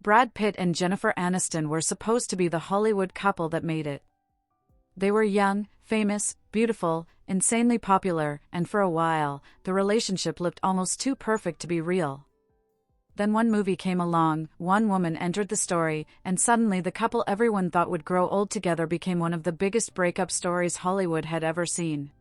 Brad Pitt and Jennifer Aniston were supposed to be the Hollywood couple that made it. They were young, famous, beautiful, insanely popular, and for a while, the relationship looked almost too perfect to be real. Then one movie came along, one woman entered the story, and suddenly the couple everyone thought would grow old together became one of the biggest breakup stories Hollywood had ever seen.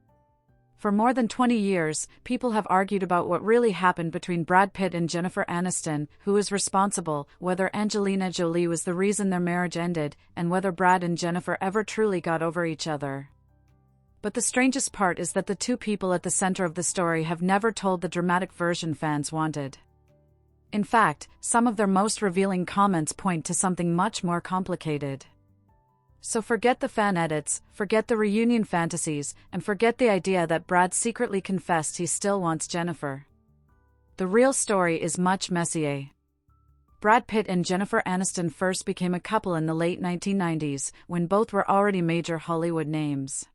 For more than 20 years, people have argued about what really happened between Brad Pitt and Jennifer Aniston, who was responsible, whether Angelina Jolie was the reason their marriage ended, and whether Brad and Jennifer ever truly got over each other. But the strangest part is that the two people at the center of the story have never told the dramatic version fans wanted. In fact, some of their most revealing comments point to something much more complicated. So forget the fan edits, forget the reunion fantasies, and forget the idea that Brad secretly confessed he still wants Jennifer. The real story is much messier. Brad Pitt and Jennifer Aniston first became a couple in the late 1990s, when both were already major Hollywood names.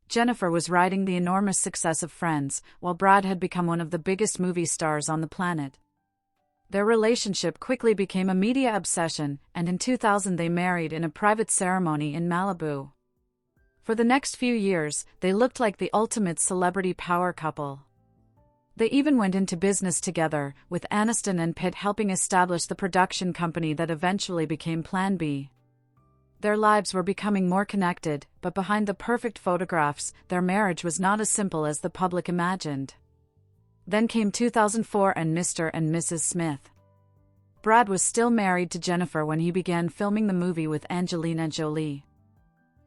Jennifer was riding the enormous success of Friends, while Brad had become one of the biggest movie stars on the planet. Their relationship quickly became a media obsession, and in 2000 they married in a private ceremony in Malibu. For the next few years, they looked like the ultimate celebrity power couple. They even went into business together, with Aniston and Pitt helping establish the production company that eventually became Plan B. Their lives were becoming more connected, but behind the perfect photographs, their marriage was not as simple as the public imagined. Then came 2004 and Mr. and Mrs. Smith. Brad was still married to Jennifer when he began filming the movie with Angelina Jolie.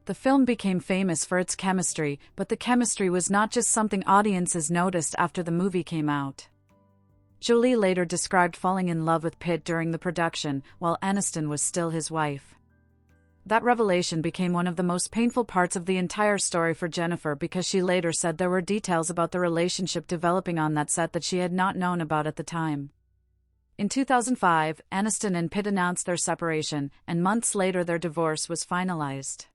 The film became famous for its chemistry, but the chemistry was not just something audiences noticed after the movie came out. Jolie later described falling in love with Pitt during the production, while Aniston was still his wife. That revelation became one of the most painful parts of the entire story for Jennifer because she later said there were details about the relationship developing on that set that she had not known about at the time. In 2005, Aniston and Pitt announced their separation, and months later their divorce was finalized.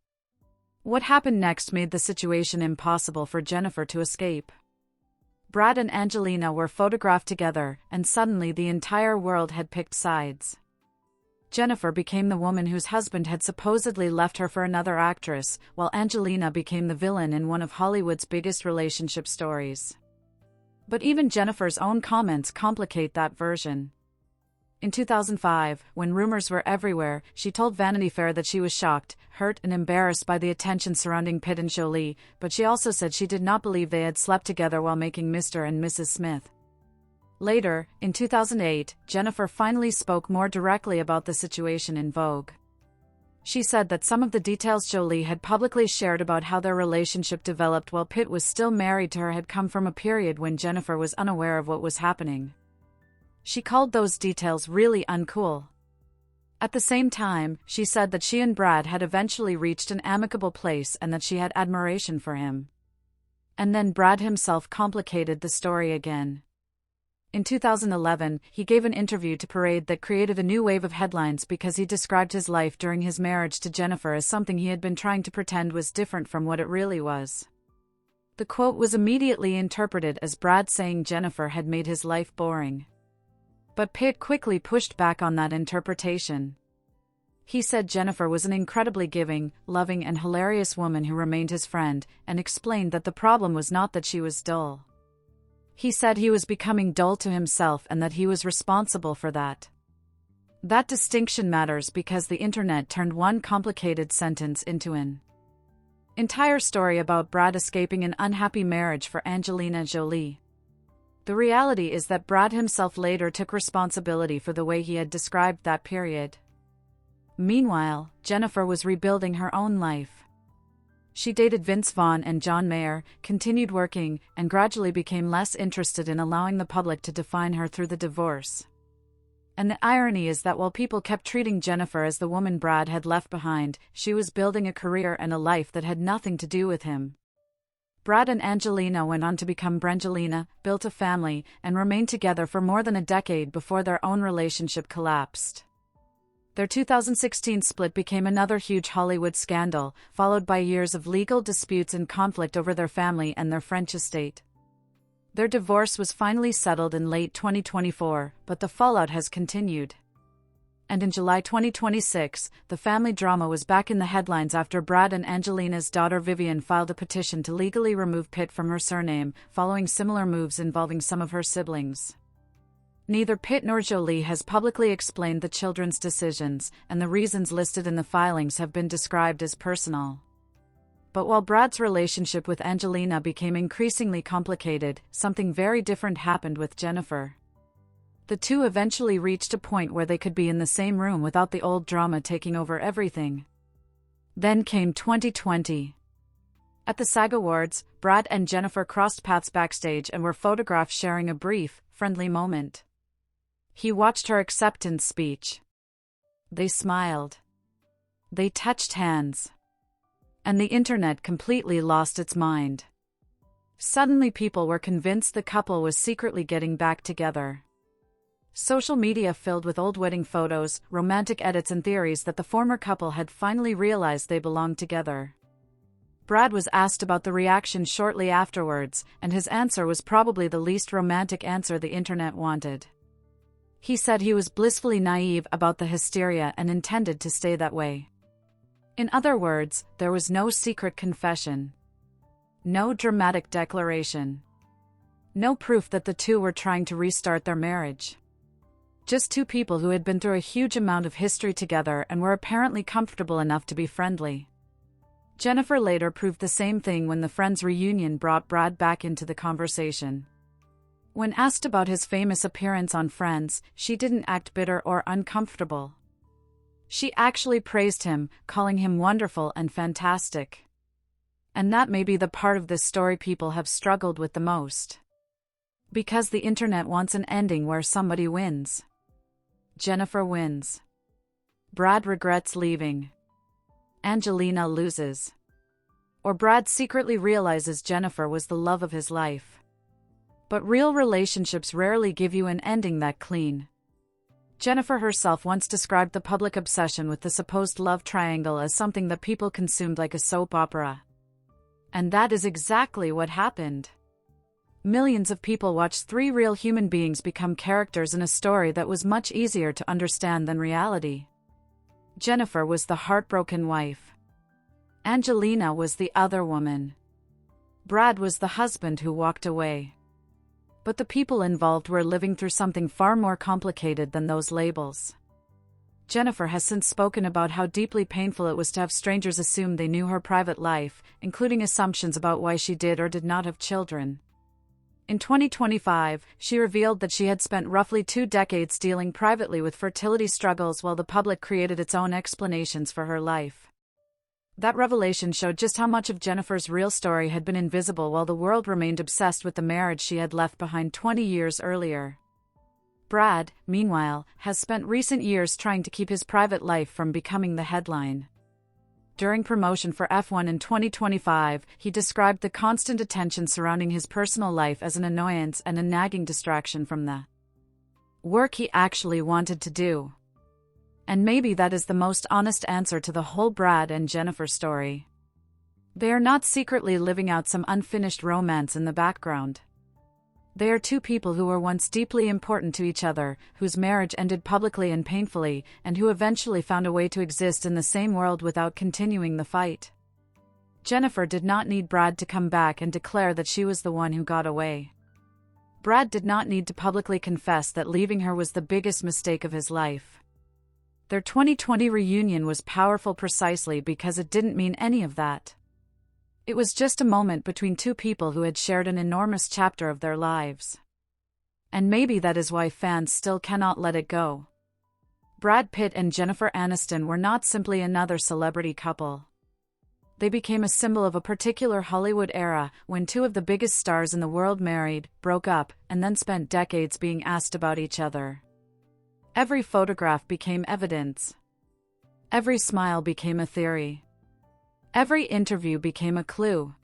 What happened next made the situation impossible for Jennifer to escape. Brad and Angelina were photographed together, and suddenly the entire world had picked sides. Jennifer became the woman whose husband had supposedly left her for another actress, while Angelina became the villain in one of Hollywood's biggest relationship stories. But even Jennifer's own comments complicate that version. In 2005, when rumors were everywhere, she told Vanity Fair that she was shocked, hurt and embarrassed by the attention surrounding Pitt and Jolie, but she also said she did not believe they had slept together while making Mr. and Mrs. Smith. Later, in 2008, Jennifer finally spoke more directly about the situation in Vogue. She said that some of the details Jolie had publicly shared about how their relationship developed while Pitt was still married to her had come from a period when Jennifer was unaware of what was happening. She called those details really uncool. At the same time, she said that she and Brad had eventually reached an amicable place and that she had admiration for him. And then Brad himself complicated the story again. In 2011, he gave an interview to Parade that created a new wave of headlines because he described his life during his marriage to Jennifer as something he had been trying to pretend was different from what it really was. The quote was immediately interpreted as Brad saying Jennifer had made his life boring. But Pitt quickly pushed back on that interpretation. He said Jennifer was an incredibly giving, loving and hilarious woman who remained his friend, and explained that the problem was not that she was dull. He said he was becoming dull to himself and that he was responsible for that. That distinction matters because the internet turned one complicated sentence into an entire story about Brad escaping an unhappy marriage for Angelina Jolie. The reality is that Brad himself later took responsibility for the way he had described that period. Meanwhile, Jennifer was rebuilding her own life. She dated Vince Vaughn and John Mayer, continued working, and gradually became less interested in allowing the public to define her through the divorce. And the irony is that while people kept treating Jennifer as the woman Brad had left behind, she was building a career and a life that had nothing to do with him. Brad and Angelina went on to become Brangelina, built a family, and remained together for more than a decade before their own relationship collapsed. Their 2016 split became another huge Hollywood scandal, followed by years of legal disputes and conflict over their family and their French estate. Their divorce was finally settled in late 2024, but the fallout has continued. And in July 2026, the family drama was back in the headlines after Brad and Angelina's daughter Vivian filed a petition to legally remove Pitt from her surname, following similar moves involving some of her siblings. Neither Pitt nor Jolie has publicly explained the children's decisions, and the reasons listed in the filings have been described as personal. But while Brad's relationship with Angelina became increasingly complicated, something very different happened with Jennifer. The two eventually reached a point where they could be in the same room without the old drama taking over everything. Then came 2020. At the SAG Awards, Brad and Jennifer crossed paths backstage and were photographed sharing a brief, friendly moment. He watched her acceptance speech. They smiled. They touched hands. And the internet completely lost its mind. Suddenly people were convinced the couple was secretly getting back together. Social media filled with old wedding photos, romantic edits and theories that the former couple had finally realized they belonged together. Brad was asked about the reaction shortly afterwards, and his answer was probably the least romantic answer the internet wanted. He said he was blissfully naive about the hysteria and intended to stay that way. In other words, there was no secret confession. No dramatic declaration. No proof that the two were trying to restart their marriage. Just two people who had been through a huge amount of history together and were apparently comfortable enough to be friendly. Jennifer later proved the same thing when the Friends reunion brought Brad back into the conversation. When asked about his famous appearance on Friends, she didn't act bitter or uncomfortable. She actually praised him, calling him wonderful and fantastic. And that may be the part of this story people have struggled with the most. Because the internet wants an ending where somebody wins. Jennifer wins. Brad regrets leaving. Angelina loses. Or Brad secretly realizes Jennifer was the love of his life. But real relationships rarely give you an ending that clean. Jennifer herself once described the public obsession with the supposed love triangle as something that people consumed like a soap opera. And that is exactly what happened. Millions of people watched three real human beings become characters in a story that was much easier to understand than reality. Jennifer was the heartbroken wife. Angelina was the other woman. Brad was the husband who walked away. But the people involved were living through something far more complicated than those labels. Jennifer has since spoken about how deeply painful it was to have strangers assume they knew her private life, including assumptions about why she did or did not have children. In 2025, she revealed that she had spent roughly 2 decades dealing privately with fertility struggles while the public created its own explanations for her life. That revelation showed just how much of Jennifer's real story had been invisible while the world remained obsessed with the marriage she had left behind 20 years earlier. Brad, meanwhile, has spent recent years trying to keep his private life from becoming the headline. During promotion for F1 in 2025, he described the constant attention surrounding his personal life as an annoyance and a nagging distraction from the work he actually wanted to do. And maybe that is the most honest answer to the whole Brad and Jennifer story. They are not secretly living out some unfinished romance in the background. They are two people who were once deeply important to each other, whose marriage ended publicly and painfully, and who eventually found a way to exist in the same world without continuing the fight. Jennifer did not need Brad to come back and declare that she was the one who got away. Brad did not need to publicly confess that leaving her was the biggest mistake of his life. Their 2020 reunion was powerful precisely because it didn't mean any of that. It was just a moment between two people who had shared an enormous chapter of their lives. And maybe that is why fans still cannot let it go. Brad Pitt and Jennifer Aniston were not simply another celebrity couple. They became a symbol of a particular Hollywood era when two of the biggest stars in the world married, broke up, and then spent decades being asked about each other. Every photograph became evidence. Every smile became a theory. Every interview became a clue.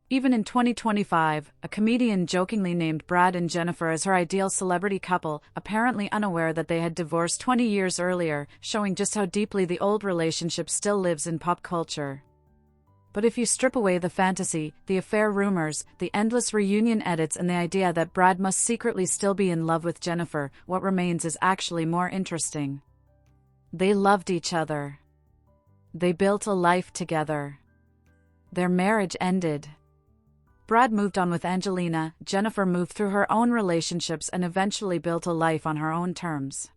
Even in 2025, a comedian jokingly named Brad and Jennifer as her ideal celebrity couple, apparently unaware that they had divorced 20 years earlier, showing just how deeply the old relationship still lives in pop culture. But if you strip away the fantasy, the affair rumors, the endless reunion edits and the idea that Brad must secretly still be in love with Jennifer, what remains is actually more interesting. They loved each other. They built a life together. Their marriage ended. Brad moved on with Angelina, Jennifer moved through her own relationships and eventually built a life on her own terms.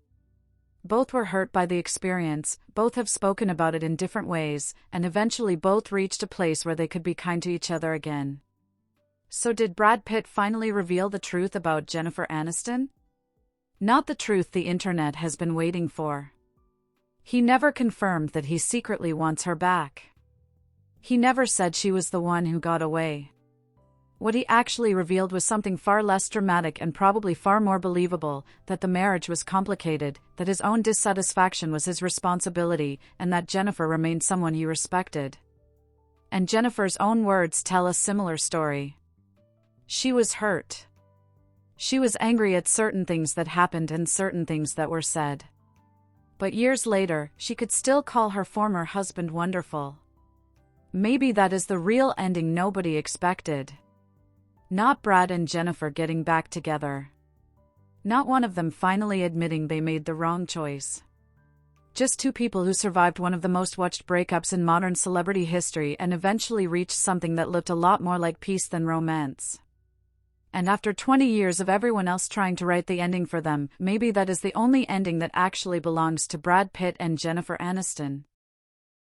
Both were hurt by the experience, both have spoken about it in different ways, and eventually both reached a place where they could be kind to each other again. So did Brad Pitt finally reveal the truth about Jennifer Aniston? Not the truth the internet has been waiting for. He never confirmed that he secretly wants her back. He never said she was the one who got away. What he actually revealed was something far less dramatic and probably far more believable, that the marriage was complicated, that his own dissatisfaction was his responsibility, and that Jennifer remained someone he respected. And Jennifer's own words tell a similar story. She was hurt. She was angry at certain things that happened and certain things that were said. But years later, she could still call her former husband wonderful. Maybe that is the real ending nobody expected. Not Brad and Jennifer getting back together. Not one of them finally admitting they made the wrong choice. Just two people who survived one of the most watched breakups in modern celebrity history and eventually reached something that looked a lot more like peace than romance. And after 20 years of everyone else trying to write the ending for them, maybe that is the only ending that actually belongs to Brad Pitt and Jennifer Aniston.